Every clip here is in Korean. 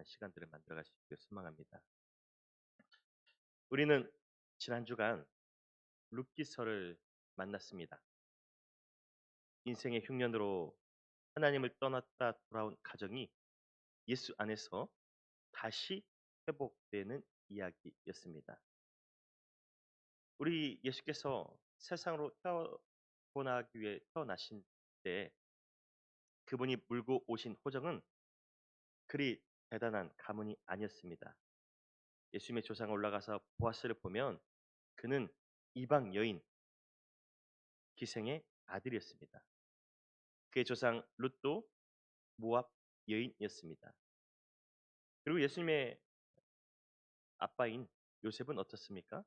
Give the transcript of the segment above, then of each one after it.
시간들을 만들어갈 수 있기를 소망합니다. 우리는 지난 주간 룻기서를 만났습니다. 인생의 흉년으로 하나님을 떠났다 돌아온 가정이 예수 안에서 다시 회복되는 이야기였습니다. 우리 예수께서 세상으로 태어나기 위해 태어나신 때 그분이 물고 오신 호정은 그리 대단한 가문이 아니었습니다. 예수님의 조상에 올라가서 보아스를 보면 그는 이방 여인 기생의 아들이었습니다. 그의 조상 룻도 모압 여인이었습니다. 그리고 예수님의 아빠인 요셉은 어떻습니까?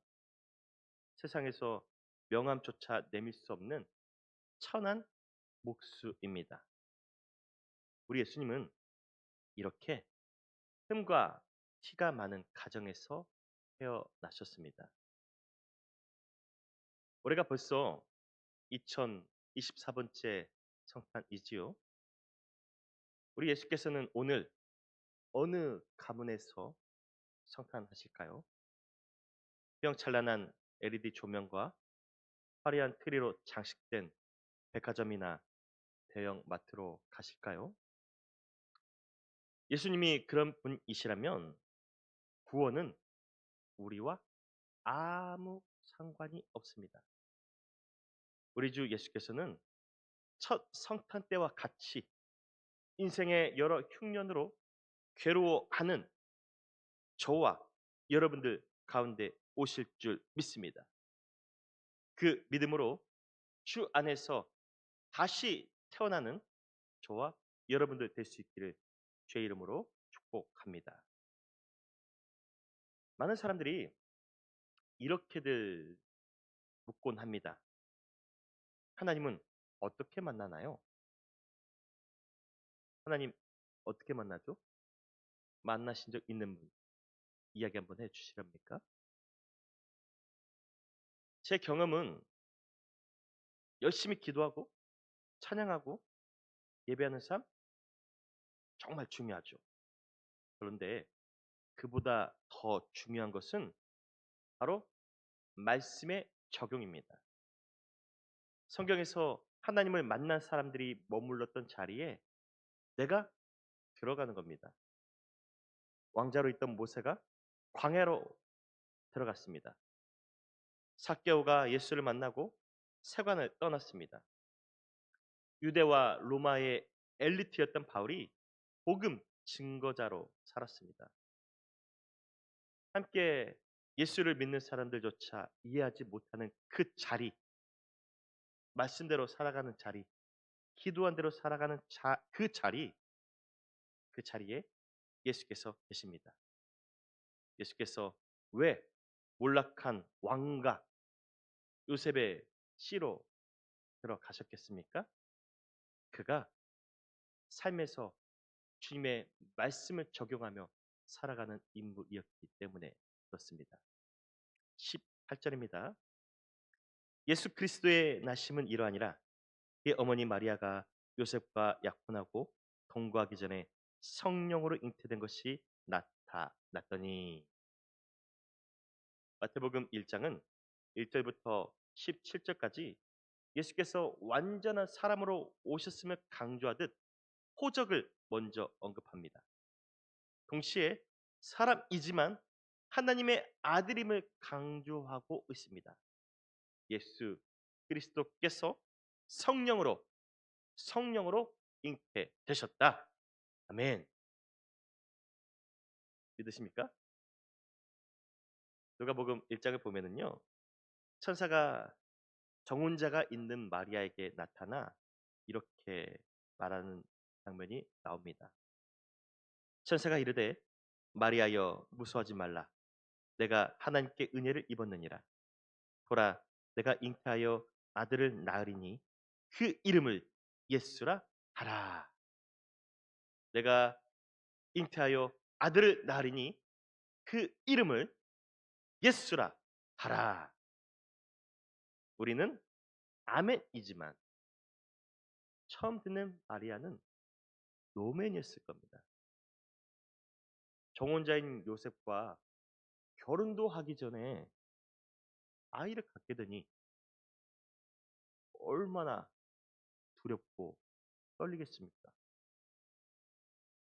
세상에서 명함조차 내밀 수 없는 천한 목수입니다. 우리 예수님은 이렇게 흠과 티가 많은 가정에서 태어나셨습니다. 올해가 벌써 2024번째 성탄이지요. 우리 예수께서는 오늘 어느 가문에서 성탄하실까요? 휘황찬란한 LED 조명과 화려한 트리로 장식된 백화점이나 대형 마트로 가실까요? 예수님이 그런 분이시라면 구원은 우리와 아무 상관이 없습니다. 우리 주 예수께서는 첫 성탄 때와 같이 인생의 여러 흉년으로 괴로워하는 저와 여러분들 가운데 오실 줄 믿습니다. 그 믿음으로 주 안에서 다시 태어나는 저와 여러분들 될 수 있기를 주의 이름으로 축복합니다. 많은 사람들이 이렇게들 묻곤 합니다. 하나님은 어떻게 만나나요? 하나님 어떻게 만나죠? 만나신 적 있는 분 이야기 한번 해주시렵니까? 제 경험은 열심히 기도하고 찬양하고 예배하는 삶 정말 중요하죠. 그런데 그보다 더 중요한 것은 바로 말씀의 적용입니다. 성경에서 하나님을 만난 사람들이 머물렀던 자리에 내가 들어가는 겁니다. 왕자로 있던 모세가 광야로 들어갔습니다. 삭개오가 예수를 만나고 세관을 떠났습니다. 유대와 로마의 엘리트였던 바울이 복음 증거자로 살았습니다. 함께 예수를 믿는 사람들조차 이해하지 못하는 그 자리, 말씀대로 살아가는 자리, 기도한 대로 살아가는 그 자리에 예수께서 계십니다. 예수께서 왜 몰락한 왕가 요셉의 씨로 들어가셨겠습니까? 그가 삶에서 주님의 말씀을 적용하며 살아가는 인물이었기 때문에 그렇습니다. 18절입니다. 예수 그리스도의 나심은 이러하니라. 그의 어머니 마리아가 요셉과 약혼하고 동거하기 전에 성령으로 잉태된 것이 나타났더니. 마태복음 1장은 1절부터 17절까지 예수께서 완전한 사람으로 오셨음을 강조하듯 호적을 먼저 언급합니다. 동시에 사람이지만 하나님의 아들임을 강조하고 있습니다. 예수 그리스도께서 성령으로 잉태되셨다. 아멘. 믿으십니까? 누가복음 1장을 보면은요. 천사가 정혼자가 있는 마리아에게 나타나 이렇게 말하는 장면이 나옵니다. 천사가 이르되 마리아여 무서워하지 말라. 내가 하나님께 은혜를 입었느니라. 보라 내가 잉태하여 아들을 낳으리니 그 이름을 예수라 하라. 내가 잉태하여 아들을 낳으리니 그 이름을 예수라 하라. 우리는 아멘이지만 처음 듣는 마리아는 노멘이었을 겁니다. 정혼자인 요셉과 결혼도 하기 전에 아이를 갖게 되니 얼마나 두렵고 떨리겠습니까?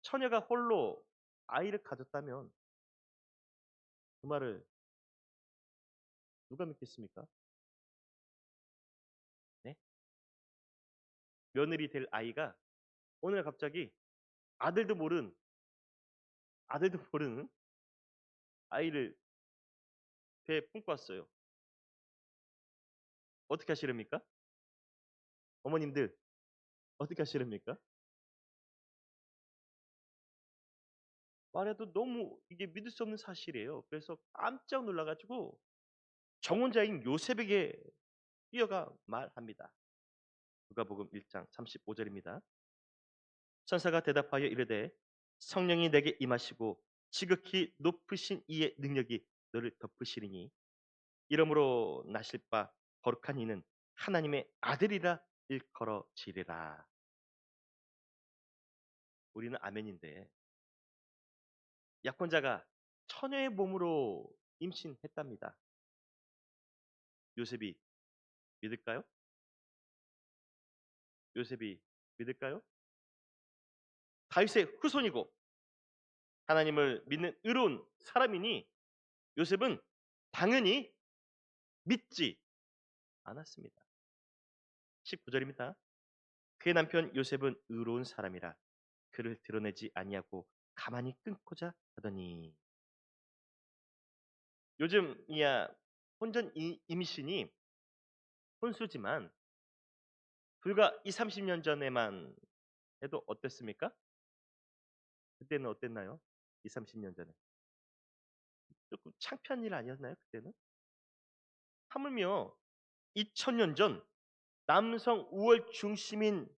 처녀가 홀로 아이를 가졌다면 그 말을 누가 믿겠습니까? 네? 며느리 될 아이가 오늘 갑자기 아들도 모른 아들도 모르는 아이를 배에 품고 왔어요. 어떻게 하시렵니까? 어머님들 어떻게 하시렵니까? 말해도 너무 이게 믿을 수 없는 사실이에요. 그래서 깜짝 놀라 가지고 정혼자인 요셉에게 뛰어가 말합니다. 누가복음 1장 35절입니다. 천사가 대답하여 이르되 성령이 내게 임하시고 지극히 높으신 이의 능력이 너를 덮으시리니 이러므로 나실 바 거룩한 이는 하나님의 아들이라 일컬어지리라. 우리는 아멘인데 약혼자가 처녀의 몸으로 임신했답니다. 요셉이 믿을까요? 요셉이 믿을까요? 다윗의 후손이고 하나님을 믿는 의로운 사람이니 요셉은 당연히 믿지 않았습니다. 19절입니다. 그의 남편 요셉은 의로운 사람이라 그를 드러내지 아니하고 가만히 끊고자 하더니 요즘이야 혼전 임신이 혼수지만 불과 2, 30년 전에만 해도 어땠습니까? 그때는 어땠나요? 2, 30년 전에. 조금 창피한 일 아니었나요? 그때는? 하물며 2000년 전 남성 우월 중심인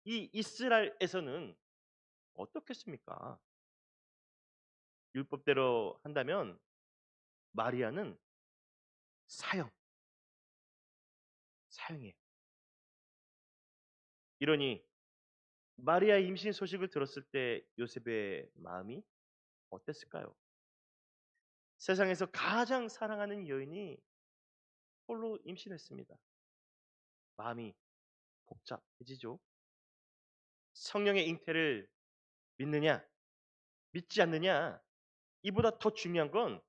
이 이스라엘에서는 어떻겠습니까? 율법대로 한다면 마리아는 사형이에요. 이러니 마리아 임신 소식을 들었을 때 요셉의 마음이 어땠을까요? 세상에서 가장 사랑하는 여인이 홀로 임신했습니다. 마음이 복잡해지죠. 성령의 잉태를 믿느냐, 믿지 않느냐, 이보다 더 중요한 건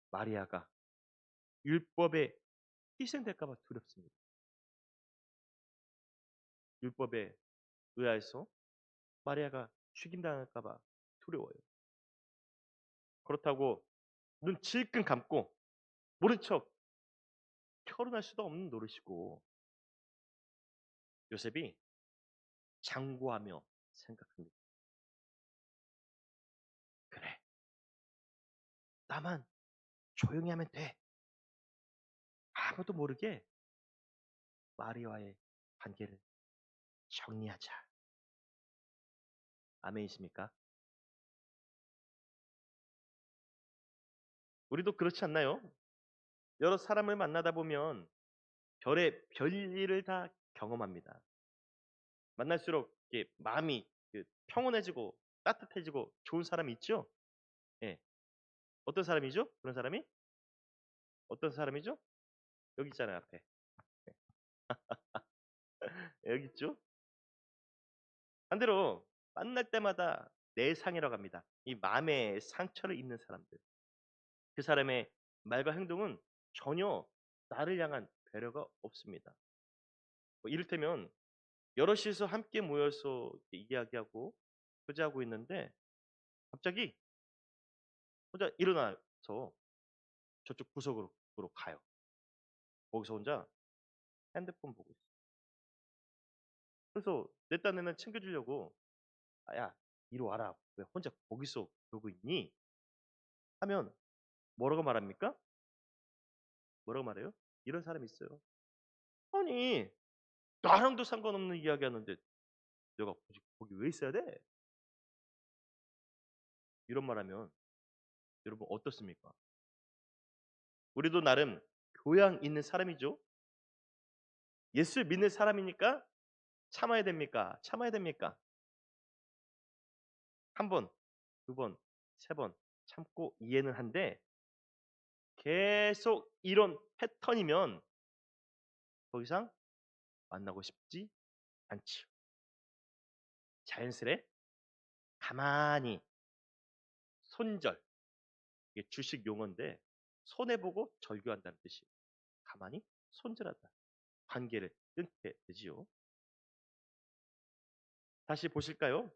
마리아가 율법에 희생될까 봐 두렵습니다. 율법에 의하여서 마리아가 죽임당할까 봐 두려워요. 그렇다고 눈 질끈 감고 모른 척 결혼할 수도 없는 노릇이고 요셉이 장구하며 생각합니다. 그래, 나만 조용히 하면 돼. 아무도 모르게 마리아와의 관계를 정리하자. 아멘이십니까? 우리도 그렇지 않나요? 여러 사람을 만나다 보면 별일을 다 경험합니다. 만날수록 이렇게 마음이 평온해지고 따뜻해지고 좋은 사람이 있죠? 예. 어떤 사람이죠? 그런 사람이? 어떤 사람이죠? 여기 있잖아요, 앞에. 여기 있죠? 반대로 만날 때마다 내 상이라고 합니다. 이 마음의 상처를 입는 사람들. 그 사람의 말과 행동은 전혀 나를 향한 배려가 없습니다. 뭐 이를테면 여럿이서 함께 모여서 이야기하고 교제하고 있는데 갑자기 혼자 일어나서 저쪽 구석으로 가요. 거기서 혼자 핸드폰 보고 있어요. 그래서 내 딴에는 챙겨주려고 야 이리 와라. 왜 혼자 거기서 그러고 있니? 하면 뭐라고 말합니까? 뭐라고 말해요? 이런 사람이 있어요. 아니 나랑도 상관없는 이야기 하는데 내가 굳이 거기 왜 있어야 돼? 이런 말하면 여러분 어떻습니까? 우리도 나름 교양 있는 사람이죠. 예수를 믿는 사람이니까 참아야 됩니까? 참아야 됩니까? 한번 두 번, 세 번 참고 이해는 한데 계속 이런 패턴이면 더 이상 만나고 싶지 않지요. 자연스레 가만히 손절, 이게 주식 용어인데 손해보고 절교한다는 뜻이에요. 가만히 손절하다. 관계를 끊게 되지요. 다시 보실까요?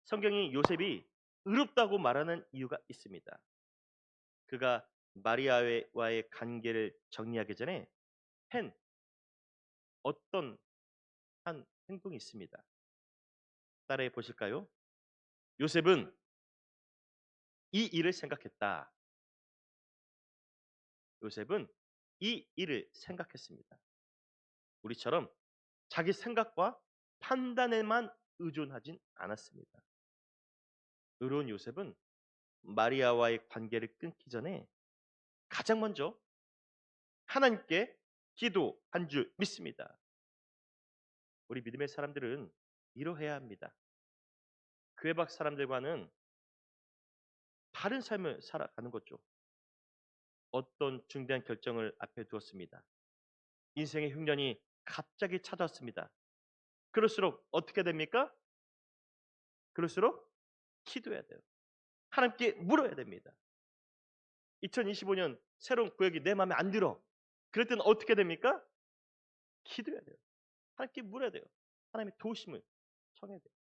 성경이 요셉이 의롭다고 말하는 이유가 있습니다. 그가 마리아와의 관계를 정리하기 전에 한 어떤 한 행동이 있습니다. 따라해 보실까요? 요셉은 이 일을 생각했다. 요셉은 이 일을 생각했습니다. 우리처럼 자기 생각과 판단에만 의존하진 않았습니다. 의로운 요셉은 마리아와의 관계를 끊기 전에 가장 먼저 하나님께 기도한 줄 믿습니다. 우리 믿음의 사람들은 이러해야 합니다. 교회 밖 사람들과는 다른 삶을 살아가는 거죠. 어떤 중대한 결정을 앞에 두었습니다. 인생의 흉년이 갑자기 찾아왔습니다. 그럴수록 어떻게 됩니까? 그럴수록 기도해야 돼요. 하나님께 물어야 됩니다. 2025년 새로운 구역이 내 마음에 안 들어. 그럴 때는 어떻게 됩니까? 기도해야 돼요. 하나님께 물어야 돼요. 하나님의 도우심을 청해야 돼요.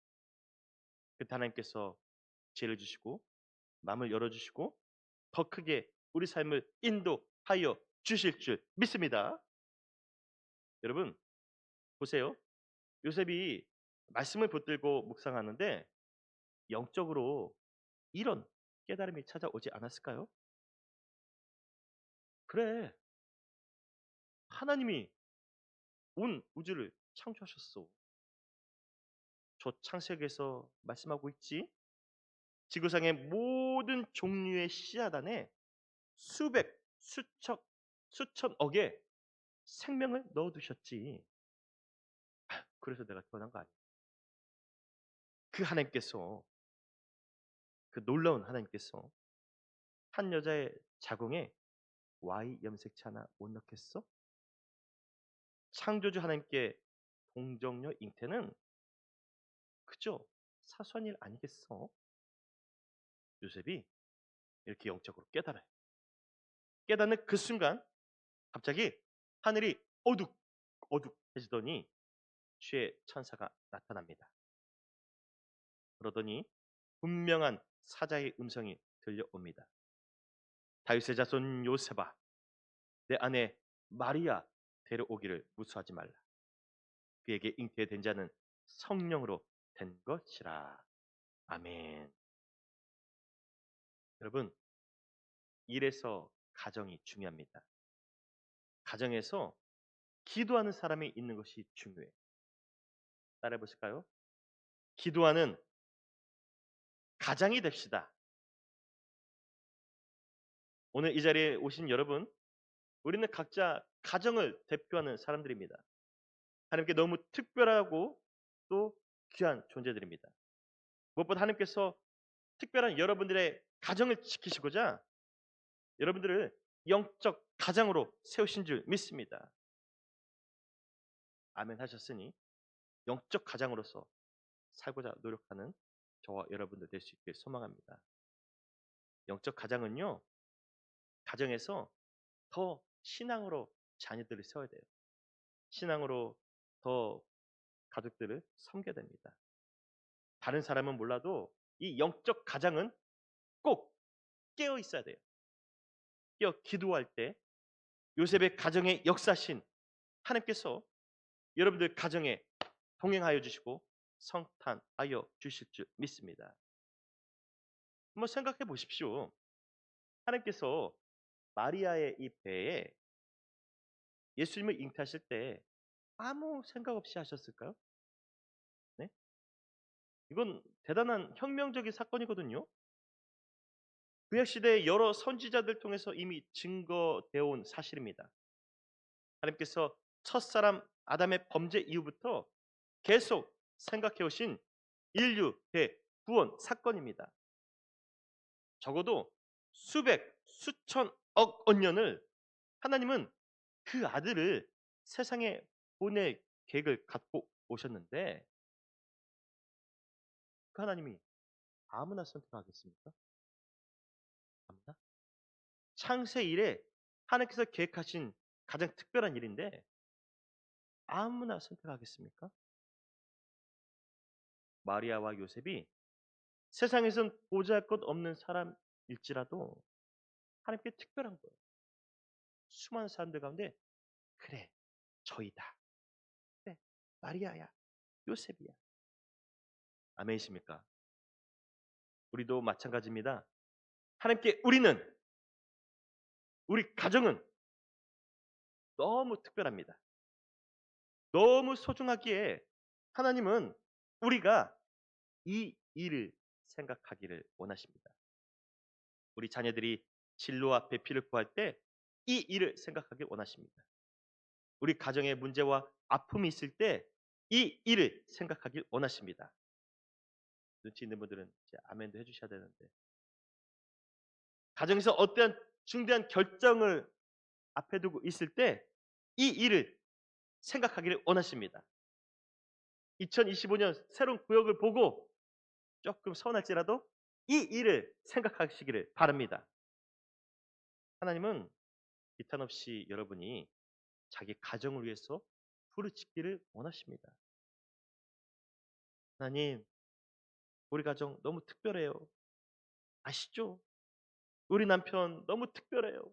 그때 하나님께서 지혜를 주시고 마음을 열어주시고 더 크게 우리 삶을 인도하여 주실 줄 믿습니다. 여러분 보세요. 요셉이 말씀을 붙들고 묵상하는데 영적으로 이런 깨달음이 찾아오지 않았을까요? 그래, 하나님이 온 우주를 창조하셨어. 저 창세기에서 말씀하고 있지. 지구상의 모든 종류의 씨앗 안에 수백, 수천억의 생명을 넣어두셨지. 그래서 내가 태어난 거 아니야. 그 하나님께서, 그 놀라운 하나님께서 한 여자의 자궁에 Y 염색체 하나 못 넣겠어? 창조주 하나님께 동정녀 잉태는 그저 사소한 일 아니겠어? 요셉이 이렇게 영적으로 깨달아요. 깨닫는 그 순간 갑자기 하늘이 어둑어둑해지더니 주의 천사가 나타납니다. 그러더니 분명한 사자의 음성이 들려옵니다. 다윗의 자손 요셉아, 내 아내 마리아 데려오기를 무수하지 말라. 그에게 잉태된 자는 성령으로 된 것이라. 아멘. 여러분, 이래서 가정이 중요합니다. 가정에서 기도하는 사람이 있는 것이 중요해요. 따라해 보실까요? 기도하는 가장이 됩시다. 오늘 이 자리에 오신 여러분, 우리는 각자 가정을 대표하는 사람들입니다. 하나님께 너무 특별하고 또 귀한 존재들입니다. 무엇보다 하나님께서 특별한 여러분들의 가정을 지키시고자 여러분들을 영적 가장으로 세우신 줄 믿습니다. 아멘 하셨으니 영적 가장으로서 살고자 노력하는 저와 여러분들 될 수 있게 소망합니다. 영적 가장은요, 가정에서 더 신앙으로 자녀들을 세워야 돼요. 신앙으로 더 가족들을 섬겨야 됩니다. 다른 사람은 몰라도 이 영적 가장은 꼭 깨어 있어야 돼요. 깨어 기도할 때 요셉의 가정의 역사신 하나님께서 여러분들 가정에 동행하여 주시고 성탄하여 주실 줄 믿습니다. 한번 생각해 보십시오. 하나님께서 마리아의 이 배에 예수님을 잉태하실 때 아무 생각 없이 하셨을까요? 네? 이건 대단한 혁명적인 사건이거든요. 구약 시대의 여러 선지자들 통해서 이미 증거되어 온 사실입니다. 하나님께서 첫사람 아담의 범죄 이후부터 계속 생각해 오신 인류 구원 사건입니다. 적어도 수백, 수천억 언년을 하나님은 그 아들을 세상에 보낼 계획을 갖고 오셨는데 그 하나님이 아무나 선택하겠습니까? 아무나? 창세 이래 하나님께서 계획하신 가장 특별한 일인데 아무나 선택하겠습니까? 마리아와 요셉이 세상에선 보잘것없는 사람일지라도 하나님께 특별한 거예요. 수많은 사람들 가운데 그래 저이다. 그래 마리아야 요셉이야. 아멘이십니까? 우리도 마찬가지입니다. 하나님께 우리 가정은 너무 특별합니다. 너무 소중하기에 하나님은 우리가 이 일을 생각하기를 원하십니다. 우리 자녀들이 진로와 배필을 구할 때 이 일을 생각하길 원하십니다. 우리 가정에 문제와 아픔이 있을 때 이 일을 생각하길 원하십니다. 눈치 있는 분들은 이제 아멘도 해주셔야 되는데 가정에서 어떠한 중대한 결정을 앞에 두고 있을 때 이 일을 생각하기를 원하십니다. 2025년 새로운 구역을 보고 조금 서운할지라도 이 일을 생각하시기를 바랍니다. 하나님은 비탄 없이 여러분이 자기 가정을 위해서 부르짖기를 원하십니다. 하나님, 우리 가정 너무 특별해요. 아시죠? 우리 남편 너무 특별해요.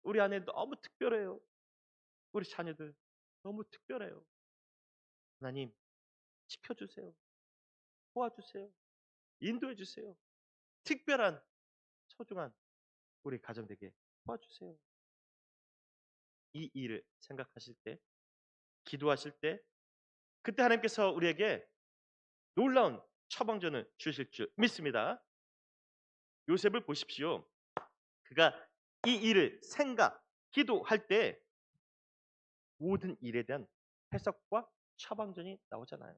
우리 아내 너무 특별해요. 우리 자녀들 너무 특별해요. 하나님, 지켜주세요. 도와주세요. 인도해주세요. 특별한 소중한 우리 가정 되게 도와주세요. 이 일을 생각하실 때, 기도하실 때, 그때 하나님께서 우리에게 놀라운 처방전을 주실 줄 믿습니다. 요셉을 보십시오. 그가 이 일을 기도할 때 모든 일에 대한 해석과 처방전이 나오잖아요.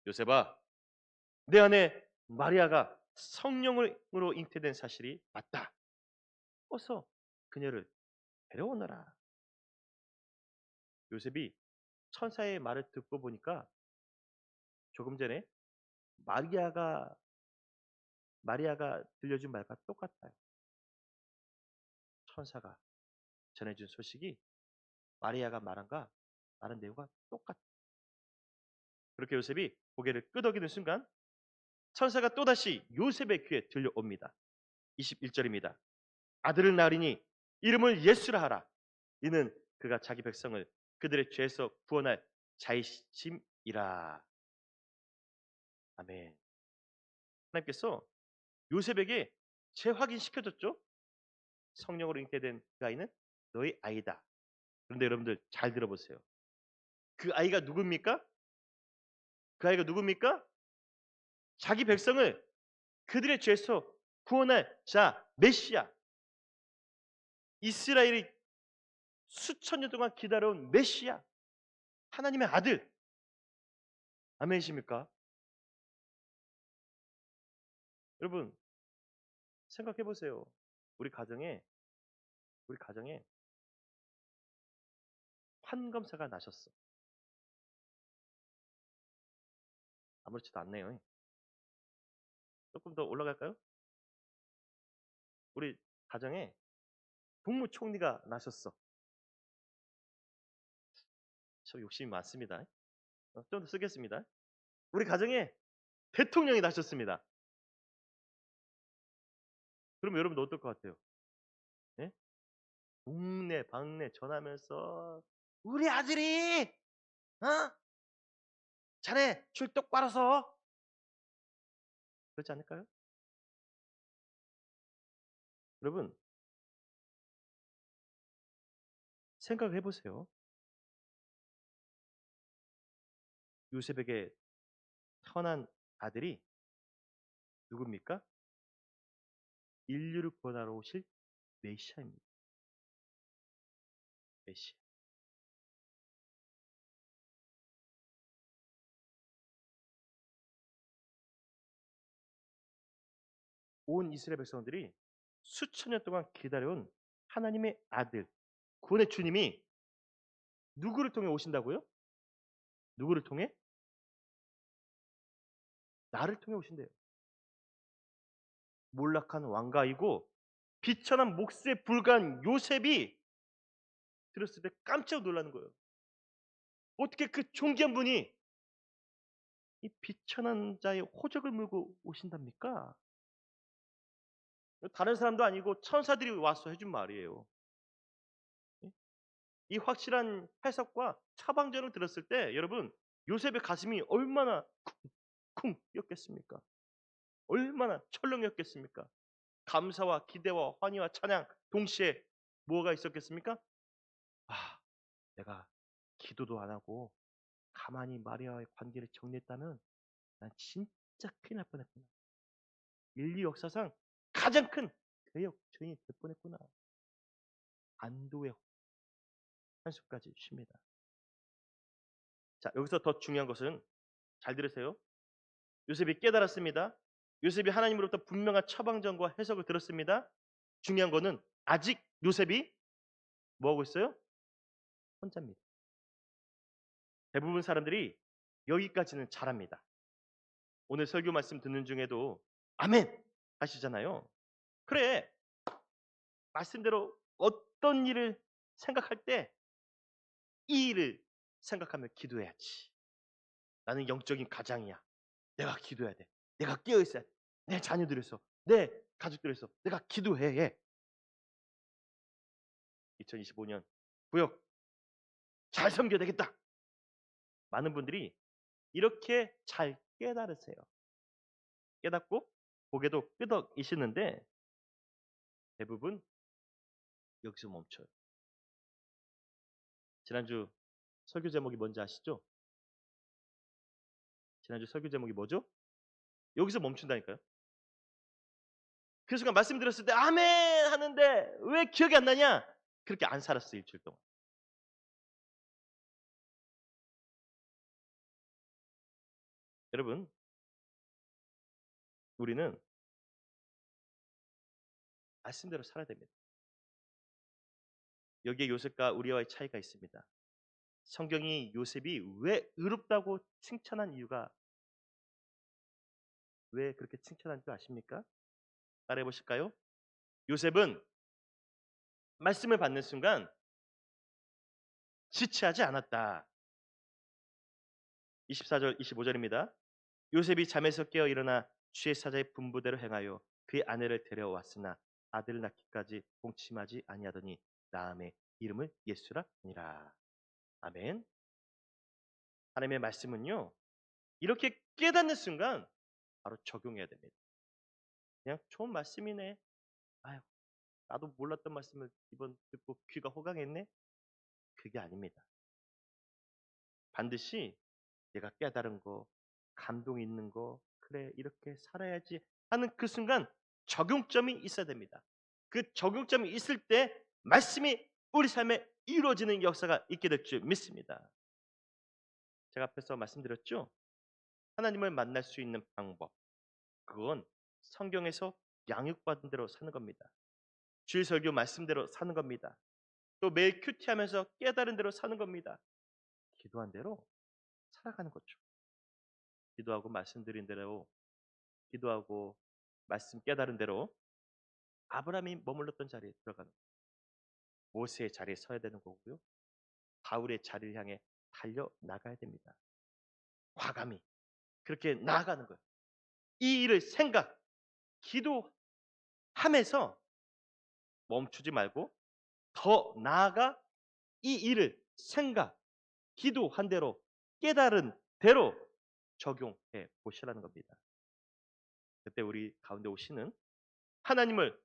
요셉아, 내 아내 마리아가 성령으로 잉태된 사실이 맞다. 어서 그녀를 데려오너라. 요셉이 천사의 말을 듣고 보니까 조금 전에 마리아가 들려준 말과 똑같아요. 천사가 전해준 소식이 마리아가 말한 내용과 똑같아요. 그렇게 요셉이 고개를 끄덕이는 순간 천사가 또다시 요셉의 귀에 들려옵니다. 21절입니다. 아들을 낳으리니 이름을 예수라 하라. 이는 그가 자기 백성을 그들의 죄에서 구원할 자이심이라. 아멘. 하나님께서 요셉에게 재확인시켜줬죠. 성령으로 잉태된 그 아이는 너의 아이다. 그런데 여러분들 잘 들어보세요. 그 아이가 누굽니까? 그 아이가 누굽니까? 자기 백성을 그들의 죄에서 구원할 자 메시아. 이스라엘이 수천 년 동안 기다려온 메시아. 하나님의 아들. 아멘이십니까? 여러분 생각해 보세요. 우리 가정에 판검사가 나셨어. 아무렇지도 않네요. 조금 더 올라갈까요? 우리 가정에 국무총리가 나셨어. 저 욕심이 많습니다. 좀 더 쓰겠습니다. 우리 가정에 대통령이 나셨습니다. 그럼 여러분 어떨 것 같아요? 예? 동네 방네 전하면서 우리 아들이 자네 줄 똑바로 서 그렇지 않을까요? 여러분 생각해 보세요. 요셉에게 태어난 아들이 누굽니까? 인류를 구원하러 오실 메시아입니다. 메시아. 온 이스라엘 백성들이 수천 년 동안 기다려온 하나님의 아들, 구원의 주님이 누구를 통해 오신다고요? 누구를 통해? 나를 통해 오신대요. 몰락한 왕가이고 비천한 몫에 불과한 요셉이 들었을 때 깜짝 놀라는 거예요. 어떻게 그 존귀한 분이 이 비천한 자의 호적을 물고 오신답니까? 다른 사람도 아니고 천사들이 와서 해준 말이에요. 이 확실한 해석과 차방전을 들었을 때 여러분 요셉의 가슴이 얼마나 쿵쿵 뛰었겠습니까? 얼마나 철렁했겠습니까? 감사와 기대와 환희와 찬양 동시에 뭐가 있었겠습니까? 아, 내가 기도도 안 하고 가만히 마리아와의 관계를 정리했다면 난 진짜 큰일 날 뻔했구나. 인류 역사상 가장 큰 대역죄인이 될 뻔했구나. 안도의 한숨까지 쉽니다. 자, 여기서 더 중요한 것은 잘 들으세요. 요셉이 깨달았습니다. 요셉이 하나님으로부터 분명한 처방전과 해석을 들었습니다. 중요한 거는 아직 요셉이 뭐하고 있어요? 혼자입니다. 대부분 사람들이 여기까지는 잘합니다. 오늘 설교 말씀 듣는 중에도 아멘 하시잖아요. 그래, 말씀대로 어떤 일을 생각할 때 이 일을 생각하며 기도해야지. 나는 영적인 가장이야. 내가 기도해야 돼. 내가 깨어 있어야 돼. 내 자녀들을 위해서, 내 가족들을 위해서 내가 기도해야 해. 2025년 구역 잘 섬겨야 되겠다. 많은 분들이 이렇게 잘 깨달으세요. 깨닫고 고개도 끄덕이시는데 대부분 여기서 멈춰요. 지난주 설교 제목이 뭔지 아시죠? 지난주 설교 제목이 뭐죠? 여기서 멈춘다니까요. 그 순간 말씀 들었을 때 아멘 하는데 왜 기억이 안 나냐? 그렇게 안 살았어요. 일주일 동안. 여러분, 우리는 말씀대로 살아야 됩니다. 여기에 요셉과 우리와의 차이가 있습니다. 성경이 요셉이 왜 의롭다고 칭찬한 이유가 왜 그렇게 칭찬한 줄 아십니까? 따라해 보실까요? 요셉은 말씀을 받는 순간 지체하지 않았다. 24절, 25절입니다. 요셉이 잠에서 깨어 일어나 주의 사자의 분부대로 행하여 그의 아내를 데려왔으나 아들을 낳기까지 동침하지 아니하더니 나음의 이름을 예수라 하니라. 아멘. 하나님의 말씀은요. 이렇게 깨닫는 순간 바로 적용해야 됩니다. 그냥 좋은 말씀이네. 아유, 나도 몰랐던 말씀을 이번 듣고 귀가 호강했네. 그게 아닙니다. 반드시 내가 깨달은 거, 감동 있는 거, 그래 이렇게 살아야지 하는 그 순간 적용점이 있어야 됩니다. 그 적용점이 있을 때 말씀이 우리 삶에 이루어지는 역사가 있게 될 줄 믿습니다. 제가 앞에서 말씀드렸죠? 하나님을 만날 수 있는 방법, 그건 성경에서 양육받은 대로 사는 겁니다. 주일 설교 말씀대로 사는 겁니다. 또 매일 큐티하면서 깨달은 대로 사는 겁니다. 기도한 대로 살아가는 거죠. 기도하고 말씀드린 대로 기도하고 말씀 깨달은 대로 아브라함이 머물렀던 자리에 들어가는 거예요. 모세의 자리에 서야 되는 거고요. 바울의 자리를 향해 달려 나가야 됩니다. 과감히 그렇게 나아가는 거예요. 이 일을 생각, 기도하면서 멈추지 말고 더 나아가 이 일을 생각, 기도한 대로 깨달은 대로 적용해 보시라는 겁니다. 그때 우리 가운데 오시는 하나님을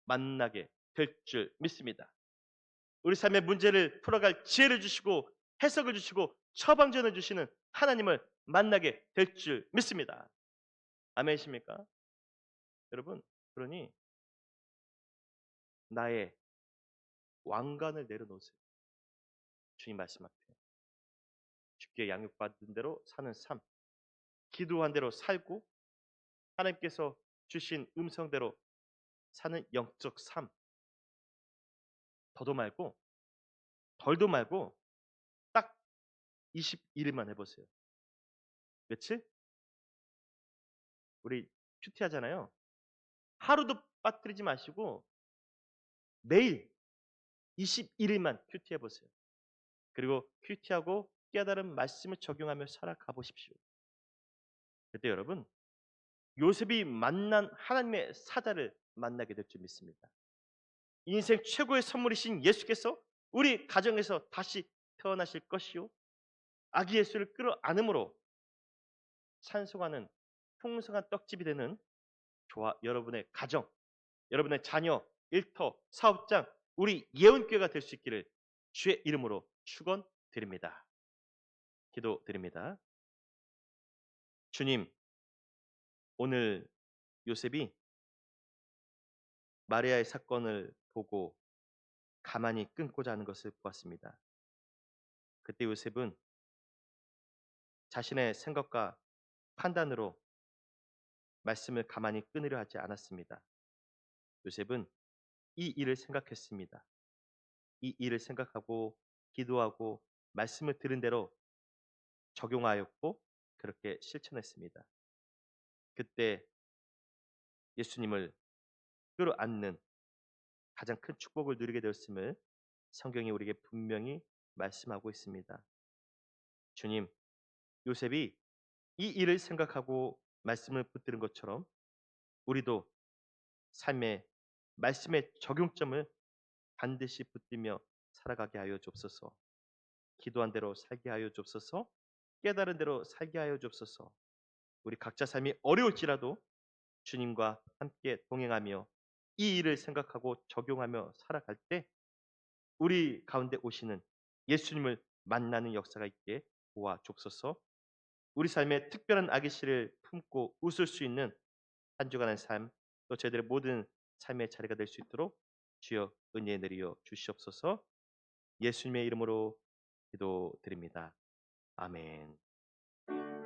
만나게 될 줄 믿습니다. 우리 삶의 문제를 풀어갈 지혜를 주시고 해석을 주시고 처방전을 주시는 하나님을 만나게 될 줄 믿습니다. 아멘이십니까? 여러분, 그러니 나의 왕관을 내려놓으세요. 주님 말씀 앞에. 주께 양육받은 대로 사는 삶, 기도한 대로 살고 하나님께서 주신 음성대로 사는 영적 삶, 더도 말고 덜도 말고 딱 21일만 해 보세요. 며칠? 우리 큐티하잖아요. 하루도 빠뜨리지 마시고 매일 21일만 큐티해 보세요. 그리고 큐티하고 깨달은 말씀을 적용하며 살아가 보십시오. 그때 여러분 요셉이 만난 하나님의 사자를 만나게 될 줄 믿습니다. 인생 최고의 선물이신 예수께서 우리 가정에서 다시 태어나실 것이요. 아기 예수를 끌어안음으로 찬송하는 풍성한 떡집이 되는 저와 여러분의 가정, 여러분의 자녀, 일터, 사업장, 우리 예언교회가 될 수 있기를 주의 이름으로 축원드립니다. 기도드립니다. 주님, 오늘 요셉이 마리아의 사건을 보고 가만히 끊고자 하는 것을 보았습니다. 그때 요셉은 자신의 생각과 판단으로 말씀을 가만히 끊으려 하지 않았습니다. 요셉은 이 일을 생각했습니다. 이 일을 생각하고 기도하고 말씀을 들은 대로 적용하였고 그렇게 실천했습니다. 그때 예수님을 끌어안는 가장 큰 축복을 누리게 되었음을 성경이 우리에게 분명히 말씀하고 있습니다. 주님, 요셉이 이 일을 생각하고 말씀을 붙드는 것처럼 우리도 삶의 말씀의 적용점을 반드시 붙들며 살아가게 하여 주옵소서. 기도한 대로 살게 하여 주옵소서. 깨달은 대로 살게 하여 주옵소서. 우리 각자 삶이 어려울지라도 주님과 함께 동행하며 이 일을 생각하고 적용하며 살아갈 때 우리 가운데 오시는 예수님을 만나는 역사가 있게 도와 주옵소서. 우리 삶에 특별한 아기씨를 품고 웃을 수 있는 한 주간의 삶, 또 저희들의 모든 삶의 자리가 될 수 있도록 주여 은혜 내리어 주시옵소서. 예수님의 이름으로 기도드립니다. 아멘.